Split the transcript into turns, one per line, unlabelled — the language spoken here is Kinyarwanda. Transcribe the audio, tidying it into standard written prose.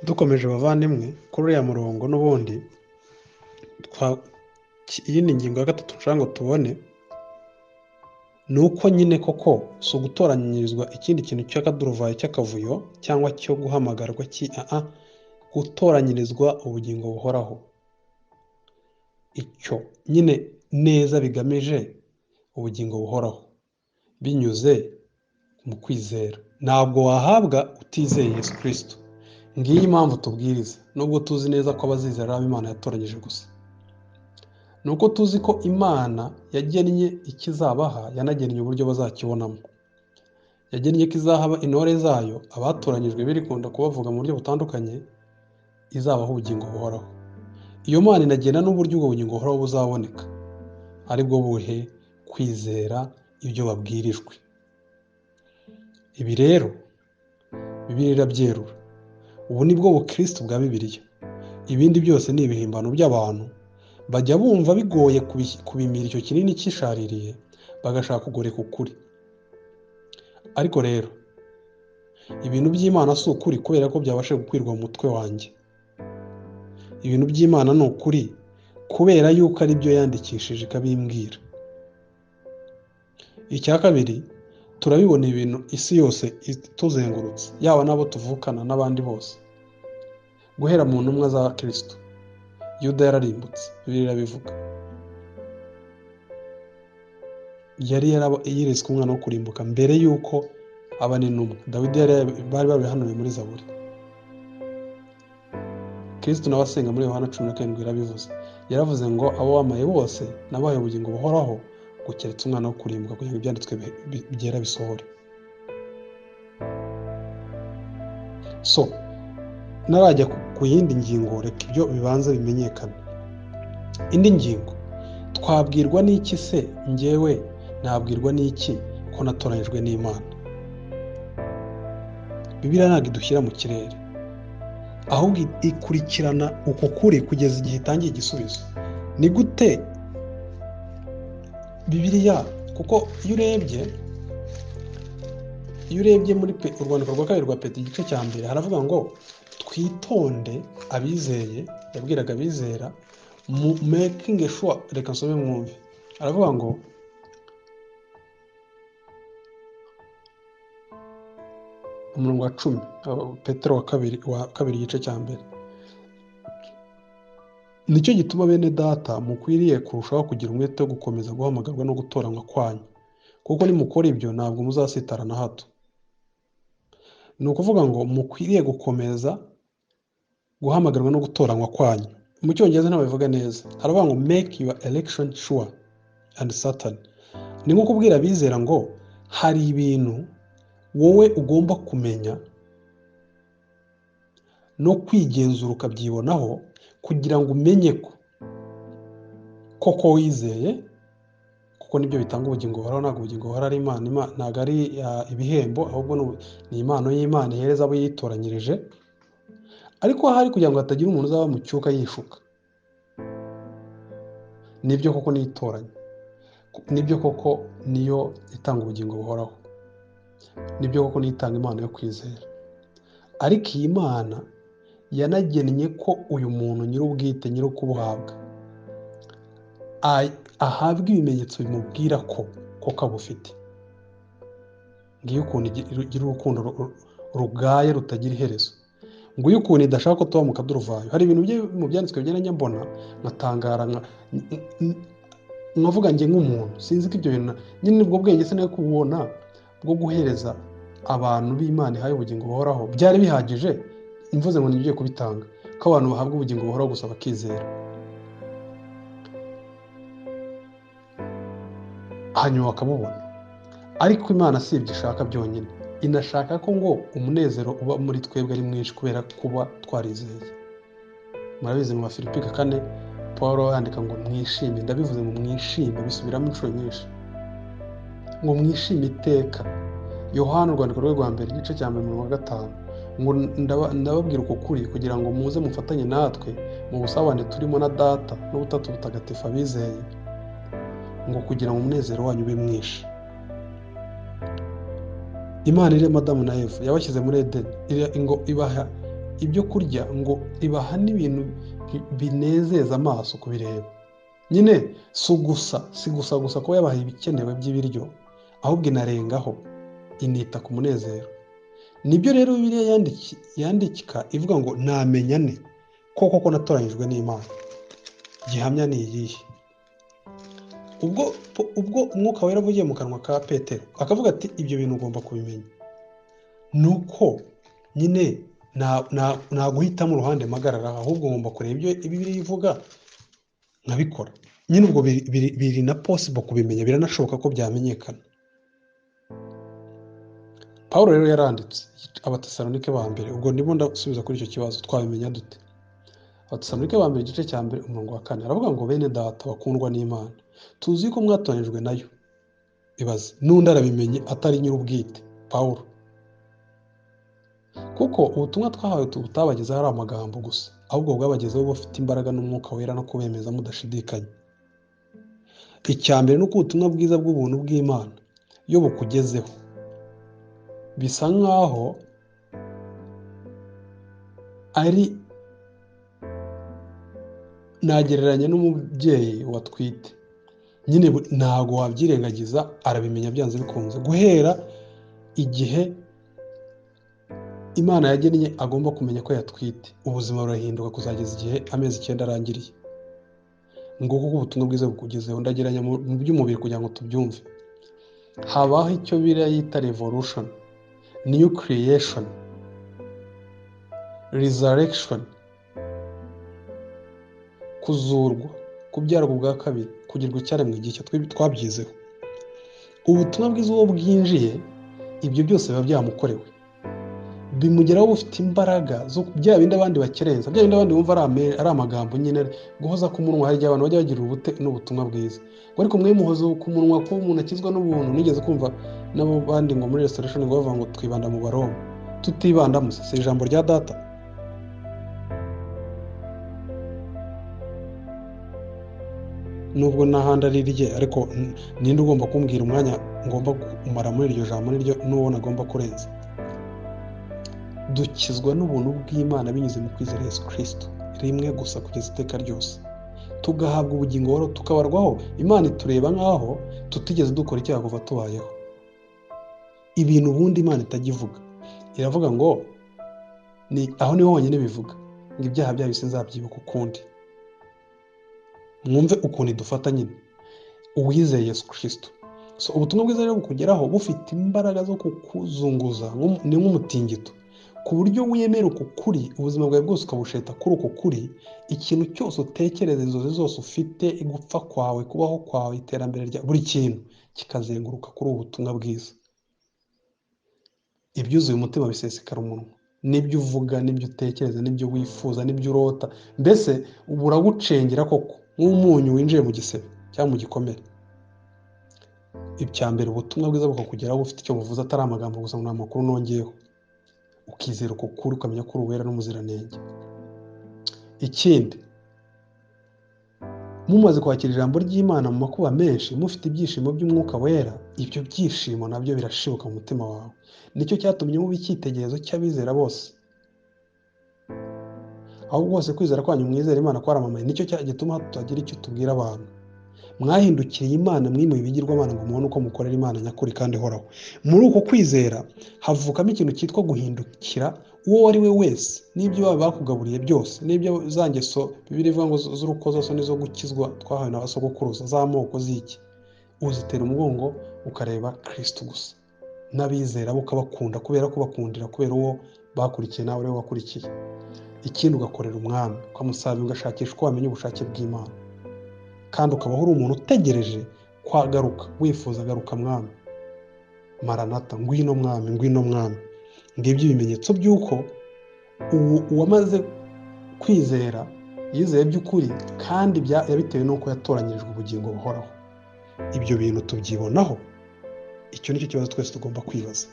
Dukomeje bavandimwe kuri uriya murongo n'ubundi iyindi ngingo ya gatatu nshaka ngo tubone ni uko nyine koko si ugutoranyirizwa ikindi kintu cy'akaduruvayo cy'akavuyo cyangwa cyo guhamagarwa gutoranyirizwa ubugingo buhoraho. Icyo nyine neza bigamije ubugingo buhoraho binyuze mu kwizera. Ntabwo wahabwa utizeye Yesu Kristo. Ngiyi impamvu tubwiriza, nubwo tuzi neza ko abazizera ari Imana yatoranyije gusa. Ni uko tuzi ko Imana yagennye ikizabaha, yanagennye uburyo bazakibonamo. Yagennye ko izaha intore zayo, abatoranyijwe birikunda kubavuga mu buryo butandukanye, izabaha ubugingo buhoraho. Iyo Mana inagena n'uburyo ubwo bugingo buhoraho buzaboneka, aribwo buhe kwizera ibyo babwirijwe. Ibi rero Bibiliya irabyerura. Ubu ni bwo bukristo bwa Bibiliya. Ibindi byose ni ibihimbano by'abantu bajya bumva bigoye kubimira icyo kinini cyishaririye, bagashaka kugoreka ukuri. Ariko rero ibintu by'Imana si ukuri kubera ko byabashe gukwirwa mu mutwe wanjye. Ibintu by'Imana ni ukuri kubera yuko ari byo yandikishije ikabimbwira. Icya kabiri, turabibona ibintu isi yose ituzengurutse, yaba n'abo tuvukana n'abandi bose, guhera mu ntumwa za Kristo. Yuda yararimbutse, Bibiliya irabivuga. Yari yiretswe umwana wo kurimbuka mbere y'uko aba n'intumwa. Dawidi bari babihanuye muri Zaburi. Kristo nawe asenga muri Yohana 17 yarabivuze. Yaravuze ngo abo wamaye bose nabahaye ubugingo buhoraho, gukeretse umwana wo kurimbuka kugira ngo ibyanditswe byera bisohore. Narajya ku yindi ngingo, reka ibyo bibanza bimenyekana. Indi ngingo, twabwirwa n'iki se? Njyewe nabwirwa n'iki ko natoranyijwe n'Imana? Bibiliya ntabwo idushyira mu kirere, ahubwo ikurikirana uko kuri kugeza igihe itangiye igisubizo. Ni gute Bibiliya? Kuko iyo urebye muri urwandiko rwa kabiri rwa Petero igice cya mbere, haravuga ngo twitonde abizeye. Yabwiraga abizera making sure. Reka nsome mwumve. Aravuga ngo umurongo wa 10, Petero wa kabiri igice cya mbere, nicyo gituma bene data mukwiriye kurushaho kugira umwete wo gukomeza guhamagarwa no gutoranywa kwanyu, kuko nimukora ibyo ntabwo muzasitara na hato. Ni ukuvuga ngo mukwiriye gukomeza guhamagarwa no gutoranywa kwanyu. Mu cyongereza ntabwo bivuga neza, haravuga ngo make your election sure and certain. Ni nko kubwira abizera ngo hari ibintu wowe ugomba kumenya no kwigenzura ukabyibonaho, kugira ngo umenye ko koko wizeye, kuko nibyo bitanga ubugingo buhoraho. Ntabwo ubugingo buhoraho ari Imana, ntabwo ari ibihembo, ahubwo ni impano y'Imana ihereza abo yitoranyirije. Ariko ahari kugira ngo hatagira umuntu uzaba mu cyuka yishuka. Nibyo koko nitoranya, nibyo koko niyo itanga ubugingo buhoraho, nibyo koko nitanga impano yo kwizera. Ariko iyi Mana yanagennye ko uyu muntu nyir'ubwite, nyir'ukubuhabwa, ahabwa ibimenyetso bimubwira ko koko abufite. Ngiyo ukuntu igira urukundo rugaye rutagira iherezo. Nguyu ukuntu idashaka ko tuba mu kaduruvayo. Hari ibintu mu byanditswe bigenda mbona nkatangara, nkavuga njye nk'umuntu sinzi ko ibyo bintu nyine ubwo bwenge sinari kububona bwo guhereza abantu b'Imana ihaye ubugingo buhoraho byari bihagije. Imvuze ngo ngiye kubitanga ko abantu bahabwa ubugingo buhoraho gusa bakizera, hanyuma bakabubona. Ariko Imana si ibyo ishaka byonyine, inashaka ko ngo umunezero uba muri twebwe ari mwinshi kubera kuba twarizeye. Murabizi mu Bafilipi 4 Paul yandika ngo mwishime. Ndabivuze ngo mwishime, bisubiramo inshuro nyinshi ngo mwishime iteka. Yohana urwandiko rwe rwa mbere igice cya 5 ngo ndababwira uko kuri kugira ngo muze mufatanye natwe mu busabane turimo na Data n'ubutatu butagatifu abizeye, ngo kugira ngo umunezero wanyu ube mwinshi. Imana irema Adamu na Eva, yabashyize muri Edeni, ngo ibaha ibyo kurya ngo ibaha n'ibintu binezeza amaso kubireba. Nyine si gusa kuba yabaha ibikenewe by'ibiryo, ahubwo inarengaho, inita ku munezero. Nibyo rero Bibiliya yandika ivuga ngo namenya ne koko natoranyijwe n'Imana. Gihamya ni iyihe? Ubwo umwuka wera avugiye mu kanwa ka Petero akavuga ati ibyo bintu ugomba kubimenya, nuko nyine nta guhitamo uruhande mpagarara, ahubwo ngomba kureba ibyo Bibiliya ivuga nkabikora. Nyine ubwo biri na possible kubimenya, biranashoboka ko byamenyekana. Pawulo rero yaranditse Abatesalonike ba mbere, ubwo ndimo ndasubiza kuri icyo kibazo, twabimenya dute? Abatesalonike ba mbere igice cya mbere umurongo wa 4 aravuga ngo bene data bakundwa n'Imana, tuzi ko mwatoranyijwe nayo. Ibaze, n'undi arabimenye atari nyir'ubwite Pawulo, kuko ubutumwa twahawe tubutabagezaho ari amagambo gusa, ahubwo bwabagezeho bufite imbaraga n'umwuka wera no kubemeza mudashidikanya. Icya mbere nuko ubutumwa bwiza bw'ubuntu bw'Imana iyo bukugezeho bisa nkaho ari, nagereranya n'umubyeyi watwite. Nyine ntago wabyirengagiza, arabimenya byanze bikunze. Guhera igihe Imana yagennye agomba kumenya ko yatwite, ubuzima burahinduka kuzageza igihe amezi 9 arangiriye. Nguko ubutumwa bwiza bukugezeho. Ndageranya mu by'umubiri kugira ngo tubyumve. Habaho icyo Bibiliya yita revolution, new creation, resurrection, kuzurwa, kubyarwa ubwa kabiri, kugirwa icyaremwe gishya. Twabyizeho. Ubutumwa bwiza uwo bwinjiye, ibyo byose biba byamukorewe, bimugeraho bufite imbaraga zo bya bindi abandi bakerenza, bya bindi abandi bumva ari amagambo nyine guhoza ku munwa. Hari abantu bajya bagira ubute n'ubutumwa bwiza, ariko mwe muhoza ku munwa ko umuntu akizwa n'ubuntu. Nigeze kumva nabo bandi ngo muri restoration ngo bavuga ngo twibanda mu Baroma, tutibanda mu se ijambo rya data. Nubwo n'ahandi ari rye, ariko ninde ugomba kumbwira umwanya ngomba kumara muri iryo jambo niryo n'uwo nagomba kurenza? Dukizwa n'ubuntu bw'Imana binyuze mu kwizera Yesu Kristo rimwe gusa kugeza iteka ryose, tugahabwa ubugingo buhoraho, tukabarwaho. Imana itureba nk'aho tutigeze dukora icyaha kuva tubayeho. Ibintu ubundi Imana itagivuga, iravuga ngo aho niho honyine bivuga ngo ibyaha byayo sinzabyibuka ukundi. Mwumve ukuntu idufata nyine uwizeye Yesu Kristo. Ubutumwa bwiza rero bukugeraho bufite imbaraga zo kukuzunguza, ni nk'umutingito, ku buryo wemera uko kuri, ubuzima bwawe bwose ukabusheta kuri uko kuri. Ikintu cyose utekereza, inzozi zose ufite, igupfa kwawe, kubaho kwawe, iterambere rya buri kintu kikazenguruka kuri ubu butumwa bwiza. Ibyuzuye umutima bisesekara umunwa, n'ibyo uvuga, n'ibyo utekereza, n'ibyo wifuza, n'ibyo urota, mbese buragucengera koko nk'umunyu winjiye mu gisebe cyangwa mu gikomere. Icya mbere, ubutumwa bwiza bukakugeraho bufite icyo buvuze, atari amagambo gusa, ni amakuru nongeyeho, ukizera uko kuri, ukamenya ko uwera n'umuziranenge. Ikindi, mumaze kwakira ijambo ry'Imana mu makuba menshi, mufite ibyishimo by'umwuka wera, ibyo byishimo nabyo birashibuka mu mutima wawe. Nicyo cyatumye muba icyitegererezo cy'abizera bose. Aho bose kwizera kwanyu mwizera Imana kwaramamaye, nicyo gituma tutagira icyo tubwira abantu. Mwahindukiriye Imana, mwimuye ibigirwamana ngo mubone uko mukorera Imana nyakuri kandi ihoraho. Muri uko kwizera havukamo ikintu cyitwa guhindukira uwo ari we wese, n'ibyo baba bakugaburiye byose, n'ibyo za ngeso Bibiliya ivuga ngo z'urukozasoni zo gukizwa twahawe na basogokuruza, z'amoko z'iki, uzitera umugongo ukareba Kristo gusa. N'abizera ukabakunda kubera ko bakundira kubera uwo bakurikiye, nawe rero wakurikiye. Ikindi, ugakorera umwami, ukamusaba, ugashakisha uko wamenya ubushake bw'Imana, kandi ukabaho uri umuntu utegereje kwagaruka, wifuza agaruka mwami. Maranata, ngwino mwami, ngwino mwami. Ngibyo ibimenyetso by'uko uwamaze kwizera yizeye by'ukuri, kandi yabitewe n'uko yatoranyirijwe ubugingo buhoraho. Ibyo bintu tubyibonaho. Icyo nicyo kibazo twese tugomba kwibaza.